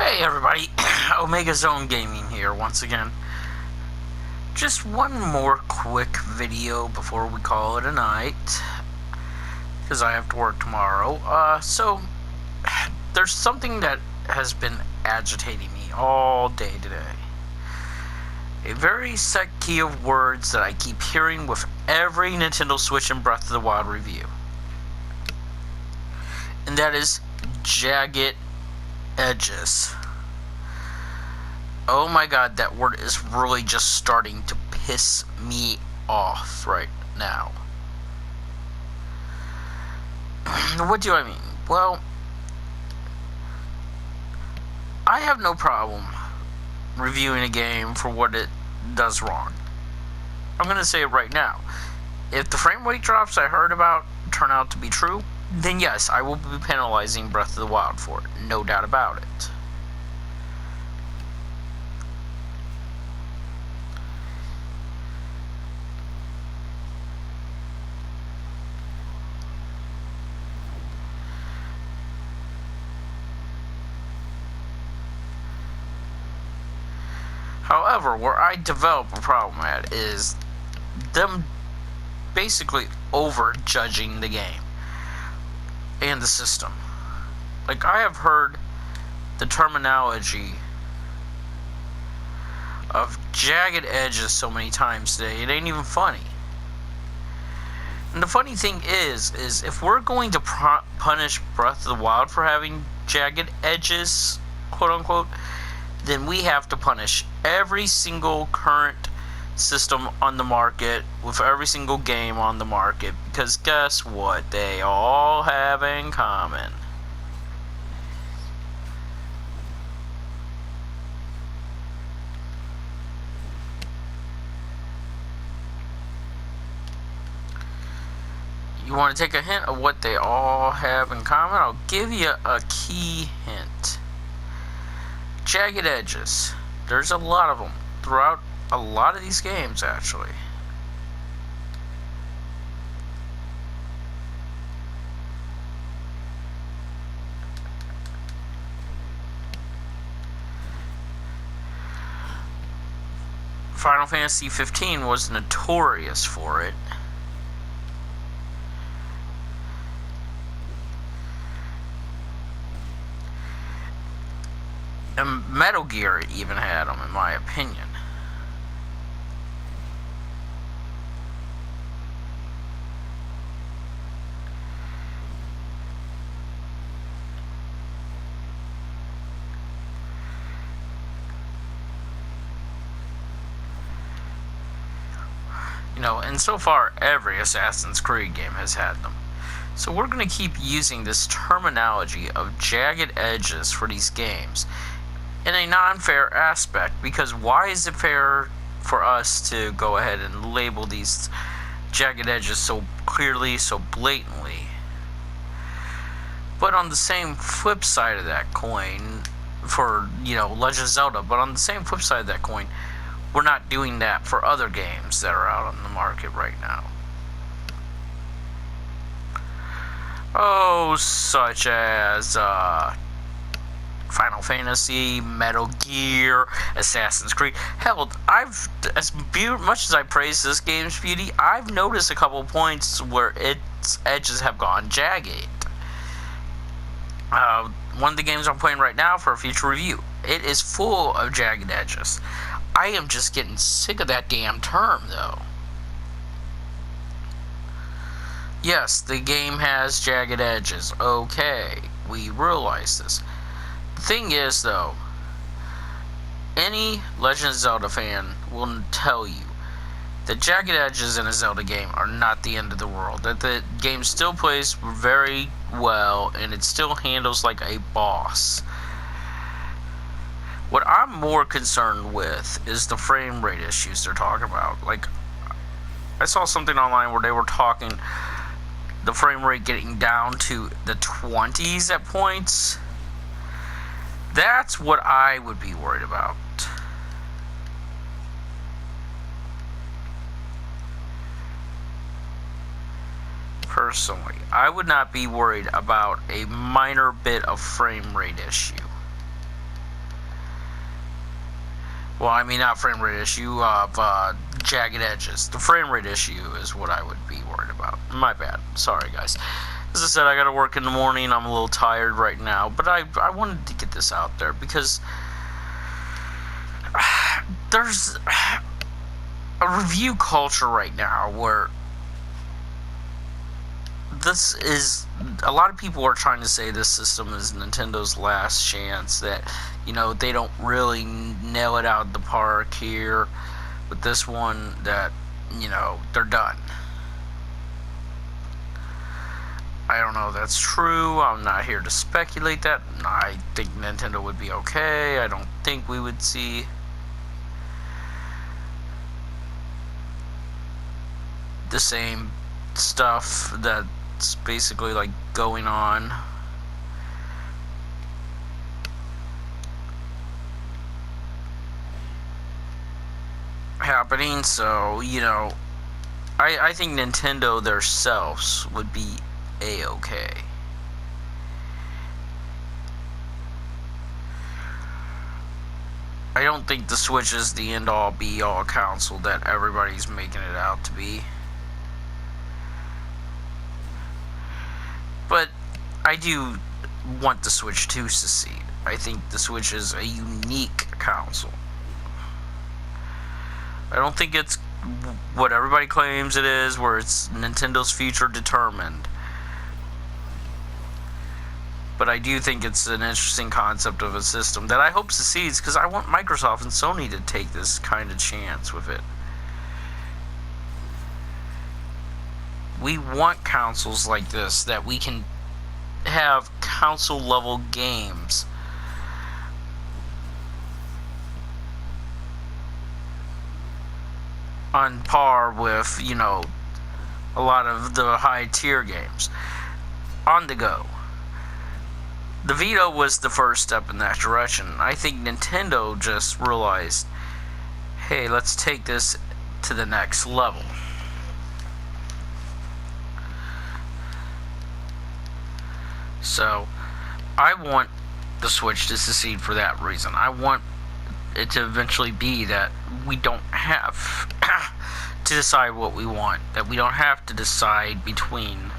Hey everybody, Omega Zone Gaming here once again. Just one more quick video before we call it a night, because I have to work tomorrow. So there's something that has been agitating me all day today. A very set key of words that I keep hearing with every Nintendo Switch and Breath of the Wild review. And that is jagged edges. Oh my god, that word is really just starting to piss me off right now. What do I mean? Well, I have no problem reviewing a game for what it does wrong. I'm going to say it right now. If the frame rate drops I heard about turn out to be true, then yes, I will be penalizing Breath of the Wild for it. No doubt about it. However, where I develop a problem at is them basically over-judging the game and the system. Like, I have heard the terminology of jagged edges so many times today, it ain't even funny. And the funny thing is if we're going to punish Breath of the Wild for having jagged edges, quote unquote, then we have to punish every single current system on the market with every single game on the market, because guess what? They all have in common. You want to take a hint of what they all have in common? I'll give you a key hint. Jagged edges. There's a lot of them throughout a lot of these games, actually. Final Fantasy 15 was notorious for it. And Metal Gear even had them, in my opinion. You know, and so far every Assassin's Creed game has had them. So we're going to keep using this terminology of jagged edges for these games in a non-fair aspect, because why is it fair for us to go ahead and label these jagged edges so clearly, so blatantly? But on the same flip side of that coin, for, you know, Legend of Zelda, but on the same flip side of that coin, we're not doing that for other games that are out on the market right now. Oh, such as Final Fantasy, Metal Gear, Assassin's Creed. Hell, as much as I praise this game's beauty, I've noticed a couple points where its edges have gone jagged. One of the games I'm playing right now for a future review, it is full of jagged edges. I am just getting sick of that damn term, though. Yes, the game has jagged edges. Okay, we realize this. The thing is, though, any Legend of Zelda fan will tell you that jagged edges in a Zelda game are not the end of the world. That the game still plays very well, and it still handles like a boss. What I'm more concerned with is the frame rate issues they're talking about. Like, I saw something online where they were talking the frame rate getting down to the 20s at points. That's what I would be worried about. Personally, I would not be worried about a minor bit of frame rate issue. Well, I mean, not frame rate issue, of jagged edges. The frame rate issue is what I would be worried about. My bad. Sorry, guys. As I said, I gotta work in the morning. I'm a little tired right now, but I wanted to get this out there because there's a review culture right now where this is, a lot of people are trying to say this system is Nintendo's last chance, that, you know, they don't really nail it out of the park here with this one, that, you know, they're done. I don't know if that's true. I'm not here to speculate that. I think Nintendo would be okay. I don't think we would see the same stuff that's basically like going on. Happening, so, you know, I think Nintendo themselves would be a-okay. I don't think the Switch is the end-all be-all console that everybody's making it out to be. But I do want the Switch to succeed. I think the Switch is a unique console. I don't think it's what everybody claims it is, where it's Nintendo's future determined. But I do think it's an interesting concept of a system that I hope succeeds, because I want Microsoft and Sony to take this kind of chance with it. We want consoles like this, that we can have console level games on par with, you know, a lot of the high tier games on the go. The Vita was the first step in that direction. I think Nintendo just realized, hey, let's take this to the next level. So, I want the Switch to succeed for that reason. I want it to eventually be that we don't have to decide what we want. That we don't have to decide between,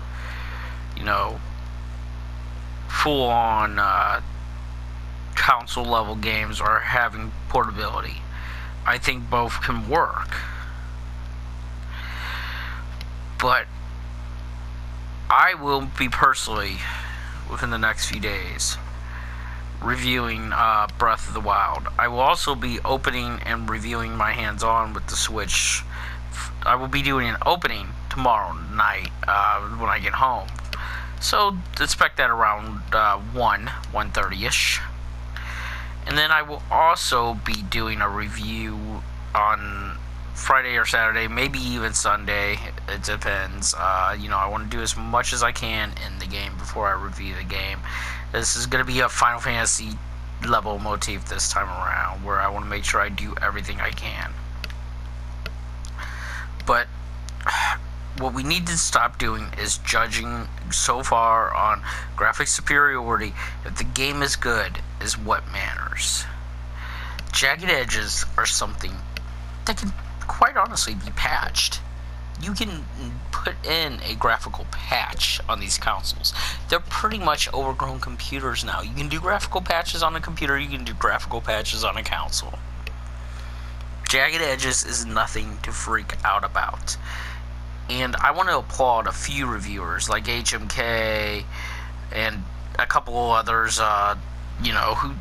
you know, full-on console level games or having portability. I think both can work. But I will be personally, within the next few days, reviewing Breath of the Wild. I will also be opening and reviewing my hands-on with the Switch. I will be doing an opening tomorrow night when I get home. So expect that around 1:30ish. And then I will also be doing a review on Friday or Saturday, maybe even Sunday. It depends. You know, I want to do as much as I can in the game before I review the game. This is going to be a Final Fantasy level motif this time around, where I want to make sure I do everything I can. But what we need to stop doing is judging so far on graphic superiority. If the game is good, is what matters. Jagged edges are something that can quite honestly be patched. You can put in a graphical patch on these consoles. They're pretty much overgrown computers now. You can do graphical patches on a computer, you can do graphical patches on a console. Jagged edges is nothing to freak out about. And I want to applaud a few reviewers like HMK and a couple others, you know, who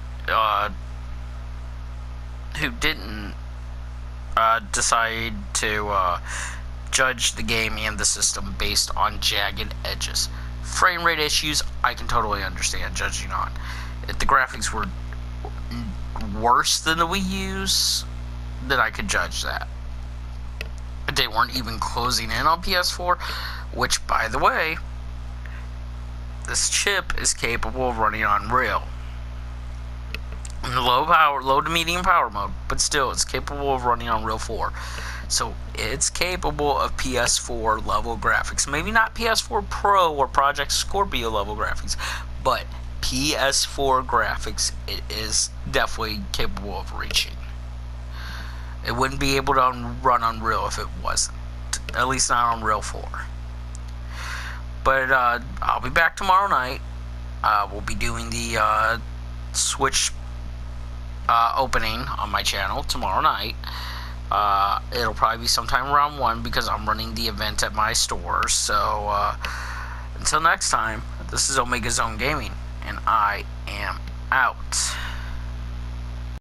didn't decide to judge the game and the system based on jagged edges. Frame rate issues, I can totally understand judging on. If the graphics were worse than the Wii U's, then I could judge that. They weren't even closing in on PS4, which, by the way, this chip is capable of running on Unreal. In the low to medium power mode, but still, it's capable of running on Unreal 4. So, it's capable of PS4 level graphics. Maybe not PS4 Pro or Project Scorpio level graphics, but PS4 graphics it is definitely capable of reaching. It wouldn't be able to run Unreal if it wasn't. At least not on Unreal 4. But I'll be back tomorrow night. We'll be doing the Switch opening on my channel tomorrow night. It'll probably be sometime around 1 because I'm running the event at my store. So until next time, this is Omega Zone Gaming, and I am out.